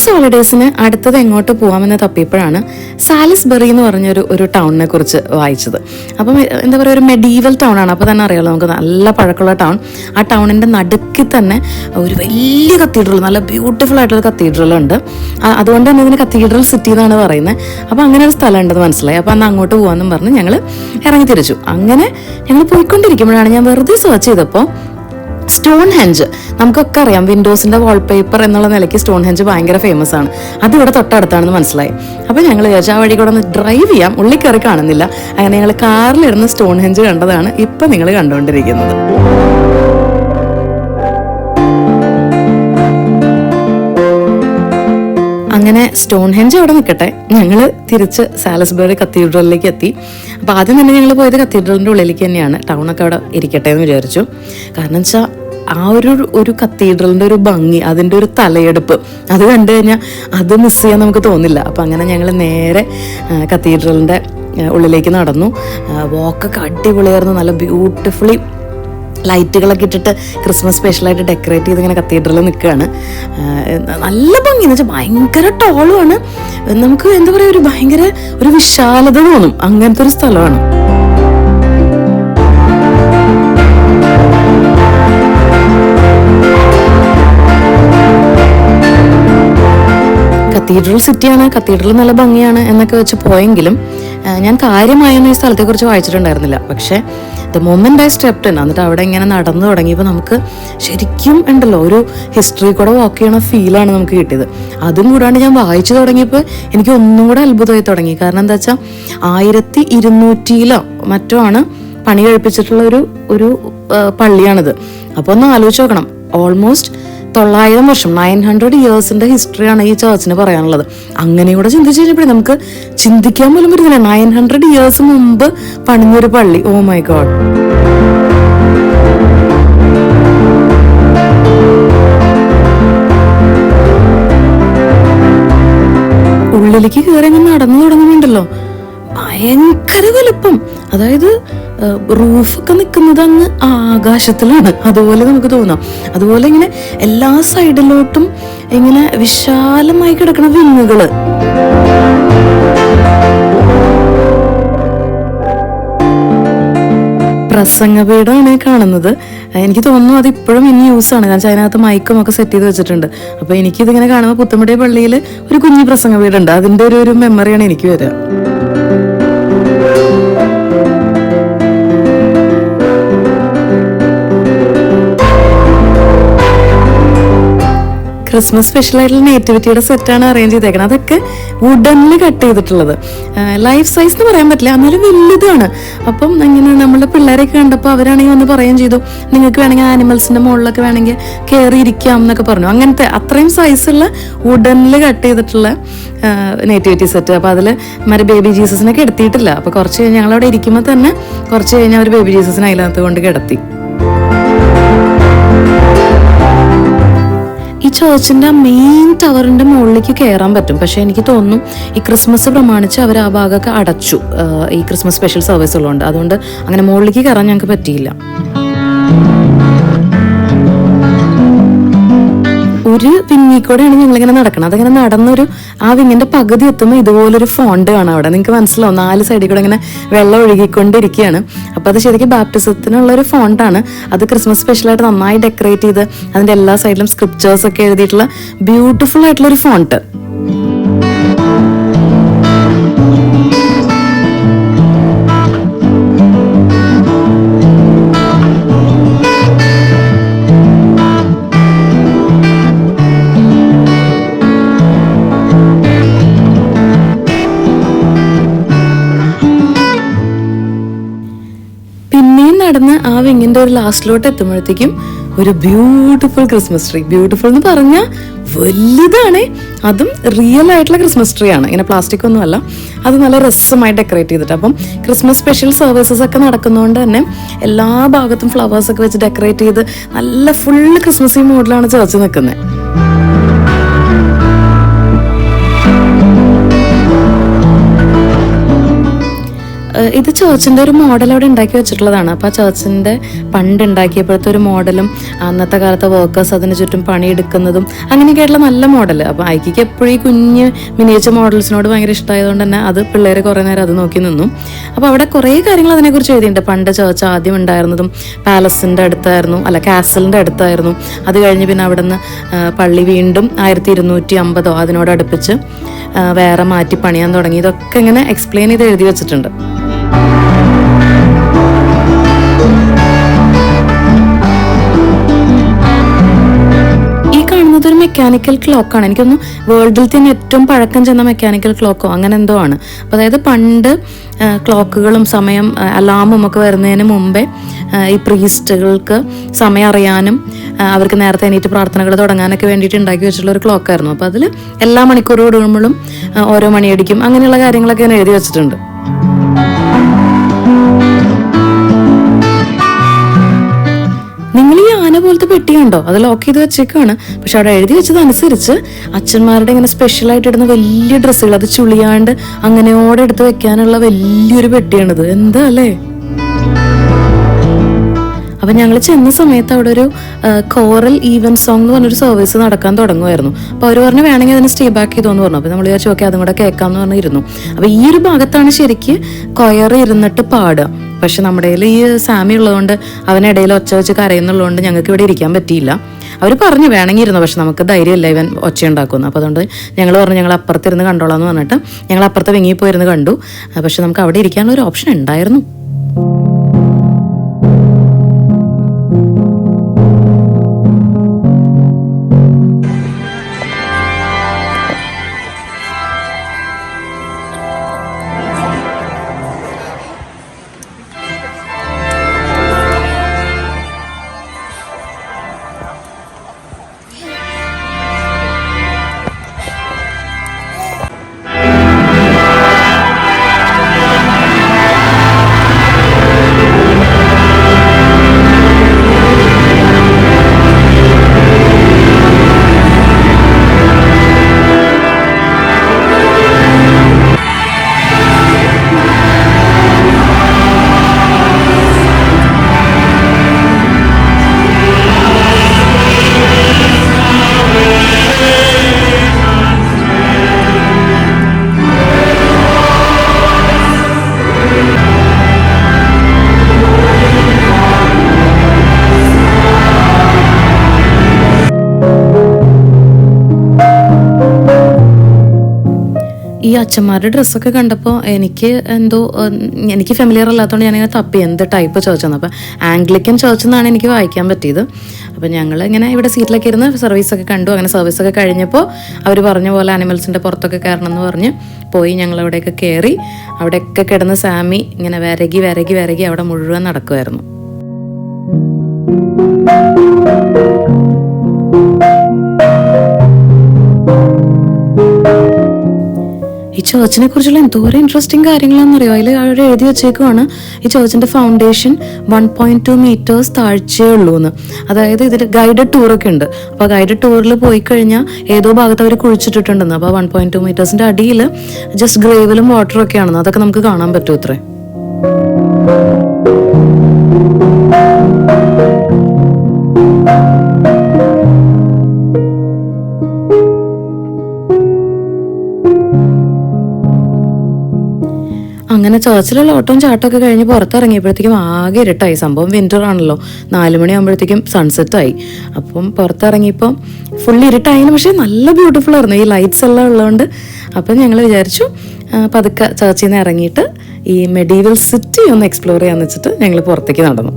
Christmas ഹോളിഡേയ്സിന് അടുത്തത് എങ്ങോട്ട് പോകാമെന്ന് തപ്പിയപ്പോഴാണ് സാലിസ്ബറി എന്ന് പറഞ്ഞൊരു ടൗണിനെ കുറിച്ച് വായിച്ചത്. അപ്പം എന്താ പറയുക, ഒരു മെഡീവൽ ടൗൺ ആണ്. അപ്പോൾ തന്നെ അറിയാമല്ലോ, നമുക്ക് നല്ല പഴക്കമുള്ള ടൗൺ. ആ ടൗണിൻ്റെ നടുക്കിൽ തന്നെ ഒരു വലിയ കത്തീഡ്രൽ, നല്ല ബ്യൂട്ടിഫുൾ ആയിട്ടുള്ള കത്തീഡ്രൽ ഉണ്ട്. അതുകൊണ്ട് തന്നെ ഇതിന് കത്തീഡ്രൽ സിറ്റി എന്നാണ് പറയുന്നത്. അപ്പോൾ അങ്ങനെ ഒരു സ്ഥലം ഉണ്ടെന്ന് മനസ്സിലായി. അപ്പോൾ അന്ന് അങ്ങോട്ട് പോകാമെന്നും പറഞ്ഞ് ഞങ്ങൾ ഇറങ്ങി തിരിച്ചു. അങ്ങനെ ഞങ്ങൾ പോയിക്കൊണ്ടിരിക്കുമ്പോഴാണ് ഞാൻ വെറുതെ സെർച്ച് ചെയ്തപ്പോൾ സ്റ്റോൺ ഹെഞ്ച്, നമുക്കൊക്കെ അറിയാം വിൻഡോസിന്റെ വാൾപേപ്പർ എന്നുള്ള നിലയ്ക്ക് സ്റ്റോൺ ഹെഞ്ച് ഭയങ്കര ഫേമസ് ആണ്. അത് ഇവിടെ തൊട്ടടുത്താണെന്ന് മനസ്സിലായി. അപ്പോൾ ഞങ്ങൾ വിചാരിച്ചു ആ വഴി കൂടെ ഒന്ന് ഡ്രൈവ് ചെയ്യാം. ഉള്ളിൽ കയറി കാണുന്നില്ല. അങ്ങനെ ഞങ്ങൾ കാറിലിരുന്ന് സ്റ്റോൺ ഹെഞ്ച് കണ്ടതാണ് ഇപ്പം നിങ്ങൾ കണ്ടുകൊണ്ടിരിക്കുന്നത്. അങ്ങനെ സ്റ്റോൺ ഹെഞ്ച് അവിടെ നിൽക്കട്ടെ, ഞങ്ങൾ തിരിച്ച് സാലിസ്ബറി കത്തീഡ്രലിലേക്ക് എത്തി. അപ്പോൾ ആദ്യം തന്നെ ഞങ്ങൾ പോയത് കത്തീഡ്രലിൻ്റെ ഉള്ളിലേക്ക് തന്നെയാണ്. ടൗണൊക്കെ അവിടെ ഇരിക്കട്ടെ എന്ന് വിചാരിച്ചു. കാരണം വെച്ചാൽ ആ ഒരു കത്തീഡ്രലിൻ്റെ ഒരു ഭംഗി, അതിൻ്റെ ഒരു തലയെടുപ്പ്, അത് കണ്ടു കഴിഞ്ഞാൽ അത് മിസ് ചെയ്യാൻ നമുക്ക് തോന്നില്ല. അപ്പോൾ അങ്ങനെ ഞങ്ങൾ നേരെ കത്തീഡ്രലിൻ്റെ ഉള്ളിലേക്ക് നടന്നു. വാക്കൊക്കെ അടിപൊളിയായിരുന്നു. നല്ല ബ്യൂട്ടിഫുള്ളി ലൈറ്റുകളൊക്കെ ഇട്ടിട്ട് ക്രിസ്മസ് സ്പെഷ്യലായിട്ട് ഡെക്കറേറ്റ് ചെയ്ത് ഇങ്ങനെ കത്തീഡ്രലിൽ നിൽക്കുകയാണ്. നല്ല ഭംഗി എന്ന് വെച്ചാൽ ഭയങ്കര ടോളുമാണ്. നമുക്ക് എന്താ പറയുക, ഒരു ഭയങ്കര ഒരു വിശാലത തോന്നും. അങ്ങനത്തെ ഒരു സ്ഥലമാണ്. കത്തീഡ്രൽ സിറ്റിയാണ്, കത്തീഡ്രൽ നല്ല ഭംഗിയാണ് എന്നൊക്കെ വെച്ച് പോയെങ്കിലും ഞാൻ കാര്യമായൊന്നും ഈ സ്ഥലത്തെക്കുറിച്ച് വായിച്ചിട്ടുണ്ടായിരുന്നില്ല. പക്ഷേ the moment I stepped in, എന്നിട്ട് അവിടെ ഇങ്ങനെ നടന്നു തുടങ്ങിയപ്പോൾ നമുക്ക് ശരിക്കും ഉണ്ടല്ലോ ഒരു ഹിസ്റ്ററി കൂടെ വാക്ക് ചെയ്യണ ഫീലാണ് നമുക്ക് കിട്ടിയത്. അതും കൂടാണ്ട് ഞാൻ വായിച്ചു തുടങ്ങിയപ്പോൾ എനിക്ക് ഒന്നും കൂടെ അത്ഭുതമായി തുടങ്ങി. കാരണം എന്താ വെച്ചാൽ 1200 മറ്റോ ആണ് പണി കഴിപ്പിച്ചിട്ടുള്ള ഒരു പള്ളിയാണിത്. അപ്പോൾ ഒന്ന് ആലോചിച്ച് നോക്കണം, ഓൾമോസ്റ്റ് 900 വർഷം 900 ഇയേഴ്സിന്റെ ഹിസ്റ്ററിയാണ് ഈ ചർച്ചിന് പറയാനുള്ളത്. അങ്ങനെ കൂടെ ചിന്തിച്ചു കഴിഞ്ഞപ്പോഴേ നമുക്ക് ചിന്തിക്കാൻ പോലും പറ്റുന്നില്ല. 900 ഇയേഴ്സ് മുമ്പ് പണിഞ്ഞൊരു പള്ളി. Oh my god. ഉള്ളിലേക്ക് കയറി അങ്ങ് നടന്നു തുടങ്ങുന്നുണ്ടല്ലോ, ഭയങ്കര വലുപ്പം. അതായത് റൂഫൊക്കെ നിൽക്കുന്നത് അങ്ങ് ആകാശത്തിലാണ്, അതുപോലെ നമുക്ക് തോന്നാം. അതുപോലെ ഇങ്ങനെ എല്ലാ സൈഡിലോട്ടും ഇങ്ങനെ വിശാലമായി കിടക്കുന്ന വിങ്ങുകള്. പ്രസംഗപീഠമാണ് കാണുന്നത്. എനിക്ക് തോന്നുന്നു അത് ഇപ്പോഴും ഇനി യൂസ് ആണ്. ഞാൻ അതിനകത്ത് മൈക്കും ഒക്കെ സെറ്റ് ചെയ്ത് വെച്ചിട്ടുണ്ട്. അപ്പൊ എനിക്കിതിങ്ങനെ കാണുമ്പോൾ പുത്തമ്പടി പള്ളിയിൽ ഒരു കുഞ്ഞു പ്രസംഗപീഠമുണ്ട്, അതിന്റെ ഒരു മെമ്മറിയാണ് എനിക്ക് വരിക. ക്രിസ്മസ് സ്പെഷ്യലായിട്ടുള്ള നേറ്റിവിറ്റിയുടെ സെറ്റാണ് അറേഞ്ച് ചെയ്തേക്കുന്നത്. അതൊക്കെ വുഡനിൽ കട്ട് ചെയ്തിട്ടുള്ളത്. ലൈഫ് സൈസ് എന്ന് പറയാൻ പറ്റില്ല, എന്നാലും വലുതാണ്. അപ്പം ഇങ്ങനെ നമ്മളുടെ പിള്ളേരൊക്കെ കണ്ടപ്പോൾ അവരാണെങ്കിൽ ഒന്ന് പറയുകയും ചെയ്തു, നിങ്ങൾക്ക് വേണമെങ്കിൽ ആനിമൽസിന്റെ മുകളിലൊക്കെ വേണമെങ്കിൽ കയറി ഇരിക്കാം എന്നൊക്കെ പറഞ്ഞു. അങ്ങനത്തെ അത്രയും സൈസുള്ള വുഡനിൽ കട്ട് ചെയ്തിട്ടുള്ള നേറ്റിവിറ്റി സെറ്റ്. അപ്പോൾ അതിൽ മറ്റേ ബേബി ജീസസിനൊക്കെ എടുത്തിട്ടില്ല. അപ്പോൾ കുറച്ച് കഴിഞ്ഞ് ഞങ്ങളവിടെ ഇരിക്കുമ്പോൾ തന്നെ കുറച്ച് കഴിഞ്ഞ് അവർ ബേബി ജീസസിനെ അതിനകത്ത് കൊണ്ട് കിടത്തി. ഈ ചർച്ചിന്റെ മെയിൻ ടവറിന്റെ മുകളിലേക്ക് കയറാൻ പറ്റും. പക്ഷെ എനിക്ക് തോന്നുന്നു ഈ ക്രിസ്മസ് പ്രമാണിച്ച് അവർ ആ ഭാഗമൊക്കെ അടച്ചു, ഈ ക്രിസ്മസ് സ്പെഷ്യൽ സർവീസ് ഉള്ളതുകൊണ്ട്. അതുകൊണ്ട് അങ്ങനെ മുകളിലേക്ക് കയറാൻ ഞങ്ങൾക്ക് പറ്റിയില്ല. ഒരു വിങ്ങിക്കൂടെയാണ് ഞങ്ങളിങ്ങനെ നടക്കണം. അതങ്ങനെ നടന്നൊരു ആ വിങ്ങിന്റെ പകുതി എത്തുമ്പോൾ ഇതുപോലൊരു ഫോണ്ട് കാണാം അവിടെ. നിങ്ങൾക്ക് മനസ്സിലാവും, 4 സൈഡിൽ കൂടെ ഇങ്ങനെ വെള്ളം ഒഴുകിക്കൊണ്ടിരിക്കുകയാണ്. അപ്പോൾ അത് ശരിക്കും ബാപ്റ്റിസത്തിനുള്ള ഒരു ഫോണ്ടാണ്. അത് ക്രിസ്മസ് സ്പെഷ്യലായിട്ട് നന്നായി ഡെക്കറേറ്റ് ചെയ്ത് അതിന്റെ എല്ലാ സൈഡിലും സ്ക്രിപ്ചേഴ്സ് ഒക്കെ എഴുതിയിട്ടുള്ള ബ്യൂട്ടിഫുൾ ആയിട്ടുള്ള ഒരു ഫോണ്ട്. നടന്ന് ആ വിങ്ങിന്റെ ഒരു ലാസ്റ്റിലോട്ട് എത്തുമ്പോഴത്തേക്കും ഒരു ബ്യൂട്ടിഫുൾ ക്രിസ്മസ് ട്രീ. ബ്യൂട്ടിഫുൾ എന്ന് പറഞ്ഞാൽ വലുതാണ്. അതും റിയൽ ആയിട്ടുള്ള ക്രിസ്മസ് ട്രീ ആണ്, ഇങ്ങനെ പ്ലാസ്റ്റിക് ഒന്നും അല്ല. അത് നല്ല രസമായി ഡെക്കറേറ്റ് ചെയ്തിട്ട്. അപ്പം ക്രിസ്മസ് സ്പെഷ്യൽ സർവീസസ് ഒക്കെ നടക്കുന്നതുകൊണ്ട് തന്നെ എല്ലാ ഭാഗത്തും ഫ്ലവേഴ്സ് ഒക്കെ വെച്ച് ഡെക്കറേറ്റ് ചെയ്ത് നല്ല ഫുൾ ക്രിസ്മസ് മോഡിലാണ് ചർച്ച് നിൽക്കുന്നത്. ഇത് ചേർച്ചിൻ്റെ ഒരു മോഡൽ അവിടെ ഉണ്ടാക്കി വെച്ചിട്ടുള്ളതാണ്. അപ്പോൾ ആ ചേർച്ചിൻ്റെ പണ്ട് ഉണ്ടാക്കിയപ്പോഴത്തെ ഒരു മോഡലും അന്നത്തെ കാലത്തെ വർക്കേഴ്സ് അതിന് ചുറ്റും പണിയെടുക്കുന്നതും അങ്ങനെയൊക്കെയായിട്ടുള്ള നല്ല മോഡൽ. അപ്പോൾ ഐക്കിക്ക് എപ്പോഴും ഈ കുഞ്ഞ് മിനിയേച്ചർ മോഡൽസിനോട് ഭയങ്കര ഇഷ്ടമായതുകൊണ്ട് തന്നെ അത് പിള്ളേർ കുറേ നേരം അത് നോക്കി നിന്നു. അപ്പോൾ അവിടെ കുറേ കാര്യങ്ങൾ അതിനെക്കുറിച്ച് എഴുതിയിട്ടുണ്ട്. പണ്ട് ചേർച്ച് ആദ്യം ഉണ്ടായിരുന്നതും പാലസിൻ്റെ അടുത്തായിരുന്നു, അല്ല കാസലിൻ്റെ അടുത്തായിരുന്നു. അത് കഴിഞ്ഞ് പിന്നെ അവിടെ നിന്ന് പള്ളി വീണ്ടും 1250 അതിനോട് അടുപ്പിച്ച് വേറെ മാറ്റി പണിയാൻ തുടങ്ങി. ഇതൊക്കെ ഇങ്ങനെ എക്സ്പ്ലെയിൻ ചെയ്ത് എഴുതി വെച്ചിട്ടുണ്ട്. ഈ കാണുന്നത് ഒരു മെക്കാനിക്കൽ ക്ലോക്കാണ്. എനിക്കൊന്ന് വേൾഡിൽ തന്നെ ഏറ്റവും പഴക്കം ചെന്ന മെക്കാനിക്കൽ ക്ലോക്കോ അങ്ങനെ എന്തോ ആണ്. അപ്പോൾ അതായത് പണ്ട് ക്ലോക്കുകളും സമയം അലാമും ഒക്കെ വരുന്നതിന് മുമ്പേ ഈ പ്രീസ്റ്റുകൾക്ക് സമയം അറിയാനും അവർക്ക് നേരത്തെ എണീറ്റ് പ്രാർത്ഥനകൾ തുടങ്ങാനൊക്കെ വേണ്ടിയിട്ട് ഉണ്ടാക്കി വെച്ചിട്ടുള്ള ഒരു ക്ലോക്കായിരുന്നു. അപ്പോൾ അതിൽ എല്ലാ മണിക്കൂർ കൂടുമ്പോഴും ഓരോ മണിയടിക്കും, അങ്ങനെയുള്ള കാര്യങ്ങളൊക്കെ ഞാൻ എഴുതി വെച്ചിട്ടുണ്ട്. നിങ്ങൾ ഈ ആന പോലത്തെ പെട്ടി കണ്ടോ? അത് ലോക്ക് ചെയ്ത് വെച്ചേക്കാണ്. പക്ഷെ അവിടെ എഴുതി വെച്ചതനുസരിച്ച് അച്ഛന്മാരുടെ ഇങ്ങനെ സ്പെഷ്യലായിട്ട് ഇടുന്ന വലിയ ഡ്രസ്സുകൾ അത് ചുളിയാണ്ട് അങ്ങനെയോടെ എടുത്ത് വെക്കാനുള്ള വലിയൊരു പെട്ടിയാണിത്. എന്താ അല്ലേ? അപ്പം ഞങ്ങൾ ചെന്ന സമയത്ത് അവിടെ ഒരു കോറൽ ഈവൻ സോങ് എന്ന് പറഞ്ഞൊരു സർവീസ് നടക്കാൻ തുടങ്ങുമായിരുന്നു. അപ്പോൾ അവർ പറഞ്ഞു വേണമെങ്കിൽ അതിന് സ്റ്റേ ബാക്ക് ചെയ്തോന്ന് പറഞ്ഞു. അപ്പോൾ നമ്മൾ വിചാരിച്ചു ഓക്കെ അതും കൂടെ കേൾക്കാമെന്ന് പറഞ്ഞിരുന്നു. അപ്പോൾ ഈ ഒരു ഭാഗത്താണ് ശരിക്ക് കൊയർ ഇരുന്നിട്ട് പാടുക. പക്ഷെ നമ്മുടെ കയ്യിൽ ഈ സാമി ഉള്ളതുകൊണ്ട് അവനിടയിൽ ഒച്ച വെച്ച് കരയുന്നുള്ളതുകൊണ്ട് ഞങ്ങൾക്ക് ഇവിടെ ഇരിക്കാൻ പറ്റിയില്ല. അവർ പറഞ്ഞു വേണമെങ്കിൽ ഇരുന്നു, പക്ഷെ നമുക്ക് ധൈര്യമില്ല ഇവൻ ഒച്ച ഉണ്ടാക്കുന്നു. അപ്പോൾ അതുകൊണ്ട് ഞങ്ങൾ പറഞ്ഞു ഞങ്ങൾ അപ്പുറത്തിരുന്ന് കണ്ടോളാം എന്ന് പറഞ്ഞിട്ട് ഞങ്ങൾ അപ്പുറത്ത് വെങ്ങിപ്പോയിരുന്ന് കണ്ടു. പക്ഷെ നമുക്ക് അവിടെ ഇരിക്കാനുള്ള ഒരു ഓപ്ഷൻ ഉണ്ടായിരുന്നു. ഈ അച്ഛന്മാരുടെ ഡ്രസ്സൊക്കെ കണ്ടപ്പോൾ എനിക്ക് എന്തോ എനിക്ക് ഫെമിലിയർ അല്ലാത്തതുകൊണ്ട് ഞാനിങ്ങനെ തപ്പി എന്ത് ടൈപ്പ് ചേർച്ചെന്ന്. അപ്പോൾ ആംഗ്ലിക്കൻ ചേർച്ച് എന്നാണ് എനിക്ക് വായിക്കാൻ പറ്റിയത്. അപ്പോൾ ഞങ്ങൾ ഇങ്ങനെ ഇവിടെ സീറ്റിലൊക്കെ ഇരുന്ന് സർവീസൊക്കെ കണ്ടു. അങ്ങനെ സർവീസൊക്കെ കഴിഞ്ഞപ്പോൾ അവർ പറഞ്ഞ പോലെ ആനിമൽസിൻ്റെ പുറത്തൊക്കെ കയറണം എന്ന് പറഞ്ഞ് പോയി. ഞങ്ങൾ അവിടെയൊക്കെ കയറി. അവിടെയൊക്കെ കിടന്ന് സാമി ഇങ്ങനെ വിരകി വിരകി വിരകി അവിടെ മുഴുവൻ നടക്കുമായിരുന്നു. ഈ ചേർച്ചിനെ കുറിച്ചുള്ള എന്തോരം ഇൻട്രസ്റ്റിംഗ് കാര്യങ്ങളാണെന്നറിയോ? അതിൽ അവിടെ എഴുതി വെച്ചേക്കുവാണ് ഈ ചേർച്ചിൻ്റെ ഫൗണ്ടേഷൻ 1.2 meters താഴ്ചയേ ഉള്ളൂ എന്ന്. അതായത് ഇതിൽ ഗൈഡഡ് ടൂറൊക്കെ ഉണ്ട്. അപ്പോൾ ഗൈഡഡ് ടൂറിൽ പോയി കഴിഞ്ഞാൽ ഏതോ ഭാഗത്ത് അവർ കുഴിച്ചിട്ടിട്ടുണ്ടെന്ന്. അപ്പോൾ 1.2 meters അടിയിൽ ജസ്റ്റ് ഗ്രേവലും വാട്ടറും ഒക്കെ ആണെന്ന്. അതൊക്കെ നമുക്ക് കാണാൻ പറ്റും ഇത്രേ. അങ്ങനെ ചേർച്ചിലുള്ള ഓട്ടവും ചാട്ടമൊക്കെ കഴിഞ്ഞ് പുറത്തിറങ്ങിയപ്പോഴത്തേക്കും ആകെ ഇരുട്ടായി. സംഭവം വിൻ്റർ ആണല്ലോ. 4 മണിയാകുമ്പോഴത്തേക്കും സൺസെറ്റായി. അപ്പം പുറത്തിറങ്ങിയപ്പോൾ ഫുൾ ഇരുട്ടായിരുന്നു. പക്ഷേ നല്ല ബ്യൂട്ടിഫുൾ ആയിരുന്നു ഈ ലൈറ്റ്സ് എല്ലാം ഉള്ളതുകൊണ്ട്. അപ്പം ഞങ്ങൾ വിചാരിച്ചു പതുക്കെ ചേർച്ചിൽ നിന്ന് ഇറങ്ങിയിട്ട് ഈ മെഡീവൽ സിറ്റി ഒന്ന് എക്സ്പ്ലോർ ചെയ്യാന്ന് വെച്ചിട്ട് ഞങ്ങൾ പുറത്തേക്ക് നടന്നു.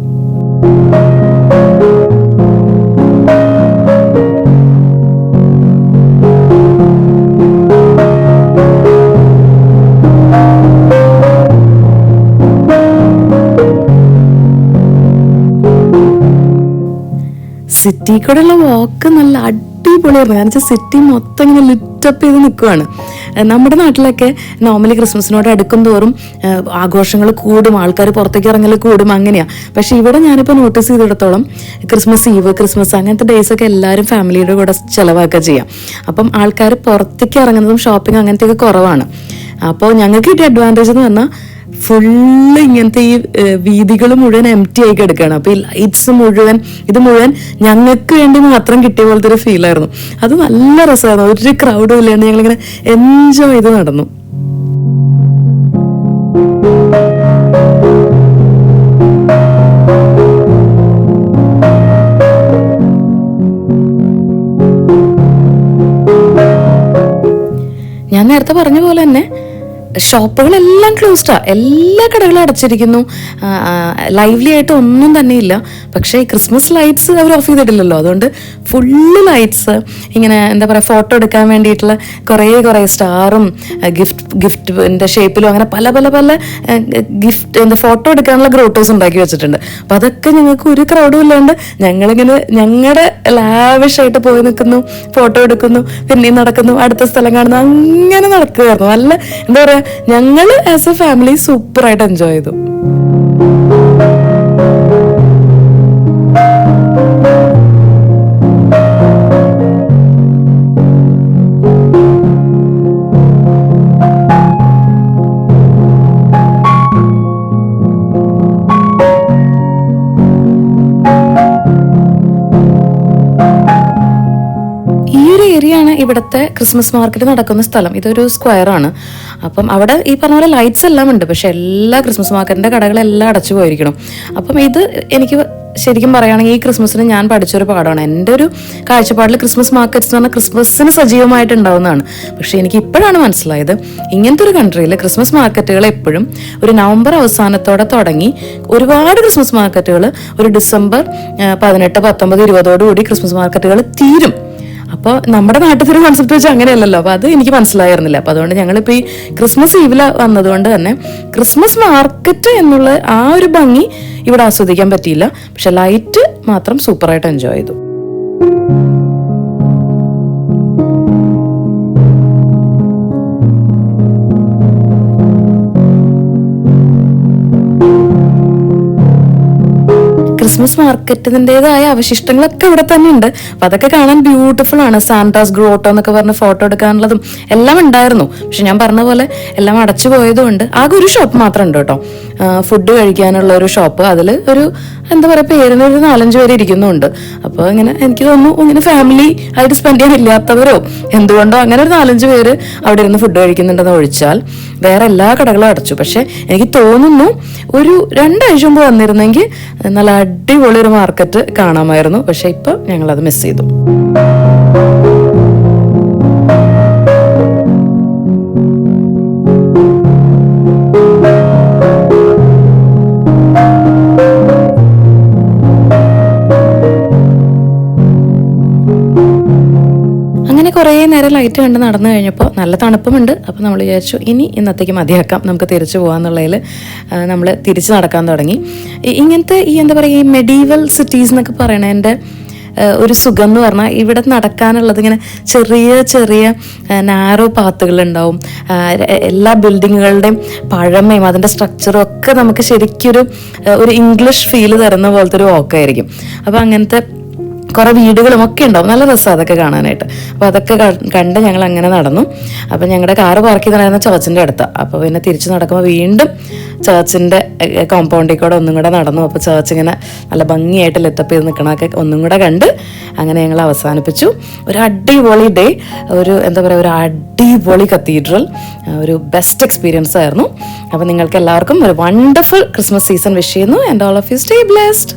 സിറ്റി കൂടെയുള്ള വാക്ക് നല്ല അടിപൊളിയായിരുന്നു. കാരണം വെച്ചാൽ സിറ്റി മൊത്തം ഇങ്ങനെ ലിറ്റപ്പ് ചെയ്ത് നിൽക്കുവാണ്. നമ്മുടെ നാട്ടിലൊക്കെ നോർമലി ക്രിസ്മസിനോട് അടുക്കും തോറും ആഘോഷങ്ങൾ കൂടും, ആൾക്കാർ പുറത്തേക്ക് ഇറങ്ങൽ കൂടും, അങ്ങനെയാണ്. പക്ഷെ ഇവിടെ ഞാനിപ്പോൾ നോട്ടീസ് ചെയ്തിടത്തോളം ക്രിസ്മസ് ഈവ്, ക്രിസ്മസ് അങ്ങനത്തെ ഡേയ്സൊക്കെ എല്ലാവരും ഫാമിലിയുടെ കൂടെ ചിലവാക്കുക ചെയ്യാം. അപ്പം ആൾക്കാർ പുറത്തേക്ക് ഇറങ്ങുന്നതും ഷോപ്പിംഗ് അങ്ങനത്തെയൊക്കെ കുറവാണ്. അപ്പോൾ ഞങ്ങൾക്ക് കിട്ടിയ അഡ്വാൻറ്റേജ് എന്ന് പറഞ്ഞാൽ ഫുള്ള് ഇങ്ങനത്തെ ഈ വീതികൾ മുഴുവൻ എംപ്റ്റി ആയി കിടക്കുകയാണ്. അപ്പൊ ഈ ലൈറ്റ്സ് മുഴുവൻ ഇത് മുഴുവൻ ഞങ്ങൾക്ക് വേണ്ടി മാത്രം കിട്ടിയ പോലത്തെ ഒരു ഫീലായിരുന്നു. അത് നല്ല രസമായിരുന്നു. ഒരു ക്രൗഡും ഇല്ലാണ്ട് ഞങ്ങളിങ്ങനെ എൻജോയ് ചെയ്ത് നടന്നു. ഞാൻ നേരത്തെ പറഞ്ഞ പോലെ തന്നെ ഷോപ്പുകളെല്ലാം ക്ലോസ്ഡാ, എല്ലാ കടകളും അടച്ചിരിക്കുന്നു. ലൈവ്ലി ആയിട്ട് ഒന്നും തന്നെ ഇല്ല. പക്ഷേ ക്രിസ്മസ് ലൈറ്റ്സ് അവർ ഓഫ് ചെയ്തിട്ടില്ലല്ലോ, അതുകൊണ്ട് ഫുള്ള് ലൈറ്റ്സ് ഇങ്ങനെ എന്താ പറയുക, ഫോട്ടോ എടുക്കാൻ വേണ്ടിയിട്ടുള്ള കുറേ സ്റ്റാറും ഗിഫ്റ്റിൻ്റെ ഷേപ്പിലും അങ്ങനെ പല പല പല എന്താ ഫോട്ടോ എടുക്കാനുള്ള ഗ്രോട്ടോസ് ഉണ്ടാക്കി വെച്ചിട്ടുണ്ട്. അപ്പം അതൊക്കെ ഞങ്ങൾക്ക് ഒരു ക്രൗഡും ഇല്ലാണ്ട് ഞങ്ങളിങ്ങനെ ഞങ്ങളുടെ ലാവിഷായിട്ട് പോയി നിൽക്കുന്നു, ഫോട്ടോ എടുക്കുന്നു, പിന്നെയും നടക്കുന്നു, അടുത്ത സ്ഥലം കാണുന്നു, അങ്ങനെ നടക്കുകയായിരുന്നു. നല്ല എന്താ പറയുക, ഞങ്ങൾ ആസ് എ ഫാമിലി സൂപ്പറായിട്ട് എൻജോയ് ചെയ്തു. ഇവിടുത്തെ ക്രിസ്മസ് മാർക്കറ്റ് നടക്കുന്ന സ്ഥലം. ഇതൊരു സ്ക്വയറാണ്. അപ്പം അവിടെ ഈ പറഞ്ഞ പോലെ ലൈറ്റ്സ് എല്ലാം ഉണ്ട്, പക്ഷെ എല്ലാ ക്രിസ്മസ് മാർക്കറ്റിന്റെ കടകളെല്ലാം അടച്ചു പോയിരിക്കണം. അപ്പം ഇത് എനിക്ക് ശരിക്കും പറയുകയാണെങ്കിൽ ഈ ക്രിസ്മസിന് ഞാൻ പഠിച്ചൊരു പാഠമാണ്. എൻ്റെ ഒരു കാഴ്ചപ്പാടിൽ ക്രിസ്മസ് മാർക്കറ്റ്സ് എന്ന് പറഞ്ഞാൽ ക്രിസ്മസിന് സജീവമായിട്ട് ഉണ്ടാവുന്നതാണ്. പക്ഷെ എനിക്ക് ഇപ്പോഴാണ് മനസ്സിലായത്, ഇങ്ങനത്തെ ഒരു കൺട്രിയിൽ ക്രിസ്മസ് മാർക്കറ്റുകൾ എപ്പോഴും ഒരു നവംബർ അവസാനത്തോടെ തുടങ്ങി ഒരുപാട് ക്രിസ്മസ് മാർക്കറ്റുകൾ ഒരു ഡിസംബർ 18, 19, 20 ക്രിസ്മസ് മാർക്കറ്റുകൾ തീരും. അപ്പോൾ നമ്മുടെ നാട്ടിലൊരു കോൺസെപ്റ്റ് വെച്ച് അങ്ങനെയല്ലല്ലോ. അപ്പോൾ അത് എനിക്ക് മനസ്സിലായിരുന്നില്ല. അപ്പോൾ അതുകൊണ്ട് ഞങ്ങളിപ്പോൾ ഈ ക്രിസ്മസ് ഈവിൽ വന്നതുകൊണ്ട് തന്നെ ക്രിസ്മസ് മാർക്കറ്റ് എന്നുള്ള ആ ഒരു ഭംഗി ഇവിടെ ആസ്വദിക്കാൻ പറ്റിയില്ല. പക്ഷെ ലൈറ്റ് മാത്രം സൂപ്പറായിട്ട് എൻജോയ് ചെയ്തു. ക്രിസ്മസ് മാർക്കറ്റിൻ്റെതായ അവശിഷ്ടങ്ങളൊക്കെ ഇവിടെ തന്നെ ഉണ്ട്. അപ്പം അതൊക്കെ കാണാൻ ബ്യൂട്ടിഫുൾ ആണ്. സാന്റാസ് ഗ്രോട്ടോ എന്നൊക്കെ പറഞ്ഞ് ഫോട്ടോ എടുക്കാനുള്ളതും എല്ലാം ഉണ്ടായിരുന്നു. പക്ഷെ ഞാൻ പറഞ്ഞ പോലെ എല്ലാം അടച്ചു പോയതുകൊണ്ട് ആകെ ഒരു ഷോപ്പ് മാത്രം ഉണ്ട് കേട്ടോ, ഫുഡ് കഴിക്കാനുള്ള ഒരു ഷോപ്പ്. അതിൽ ഒരു എന്താ പറയുക, പേരിന് ഒരു 4-5 പേര് ഇരിക്കുന്നുണ്ട്. അപ്പോൾ ഇങ്ങനെ എനിക്ക് തോന്നുന്നു ഇങ്ങനെ ഫാമിലി ആയിട്ട് സ്പെൻഡ് ചെയ്യാൻ ഇല്ലാത്തവരോ എന്തുകൊണ്ടോ അങ്ങനെ ഒരു 4-5 പേര് അവിടെ ഇരുന്ന് ഫുഡ് കഴിക്കുന്നുണ്ടെന്ന് ഒഴിച്ചാൽ വേറെ എല്ലാ കടകളും അടച്ചു. പക്ഷെ എനിക്ക് തോന്നുന്നു ഒരു 2 ആഴ്ച മുമ്പ് വന്നിരുന്നെങ്കിൽ നല്ല അടിപൊളി ഒരു മാർക്കറ്റ് കാണാമായിരുന്നു. പക്ഷെ ഇപ്പം ഞങ്ങളത് മിസ് ചെയ്തു. കുറേ നേരം ലൈറ്റ് കണ്ട് നടന്നു കഴിഞ്ഞപ്പോൾ നല്ല തണുപ്പുമുണ്ട്. അപ്പോൾ നമ്മൾ വിചാരിച്ചു ഇന്നത്തേക്ക് മതിയാക്കാം, നമുക്ക് തിരിച്ചു പോകാമെന്നുള്ളതിൽ നമ്മൾ തിരിച്ച് നടക്കാൻ തുടങ്ങി. ഇങ്ങനത്തെ ഈ എന്താ പറയുക, ഈ മെഡീവൽ സിറ്റീസ് എന്നൊക്കെ പറയണതിൻ്റെ ഒരു സുഖം എന്ന് പറഞ്ഞാൽ ഇവിടെ നടക്കാനുള്ളത് ഇങ്ങനെ ചെറിയ ചെറിയ നാരോ പാത്തുകളുണ്ടാവും. എല്ലാ ബിൽഡിങ്ങുകളുടെയും പഴമയും അതിൻ്റെ സ്ട്രക്ചറും ഒക്കെ നമുക്ക് ശരിക്കൊരു ഇംഗ്ലീഷ് ഫീല് തരുന്ന പോലത്തെ ഒരു വാക്കായിരിക്കും. അപ്പോൾ അങ്ങനത്തെ കുറേ വീടുകളും ഒക്കെ ഉണ്ടാവും. നല്ല രസമാണ് അതൊക്കെ കാണാനായിട്ട്. അപ്പോൾ അതൊക്കെ കണ്ട് ഞങ്ങൾ അങ്ങനെ നടന്നു. അപ്പം ഞങ്ങളുടെ കാറ് പാർക്ക് ചെയ്തിട്ടുണ്ടായിരുന്ന ചേർച്ചിൻ്റെ അടുത്താണ്. അപ്പോൾ പിന്നെ തിരിച്ച് നടക്കുമ്പോൾ വീണ്ടും ചേർച്ചിൻ്റെ കോമ്പൗണ്ടിൽ കൂടെ ഒന്നും കൂടെ നടന്നു. അപ്പോൾ ചേർച്ച് ഇങ്ങനെ നല്ല ഭംഗിയായിട്ട് ലെറ്റപ്പ് ചെയ്ത് നിൽക്കണമൊക്കെ ഒന്നും കൂടെ കണ്ട് അങ്ങനെ ഞങ്ങൾ അവസാനിപ്പിച്ചു. ഒരു അടിപൊളി ഡേ, ഒരു എന്താ പറയുക, ഒരു അടിപൊളി കത്തീഡ്രൽ, ഒരു ബെസ്റ്റ് എക്സ്പീരിയൻസ് ആയിരുന്നു. അപ്പോൾ നിങ്ങൾക്ക് എല്ലാവർക്കും ഒരു വണ്ടർഫുൾ ക്രിസ്മസ് സീസൺ വിഷ് ചെയ്യുന്നു. And all of you stay blessed.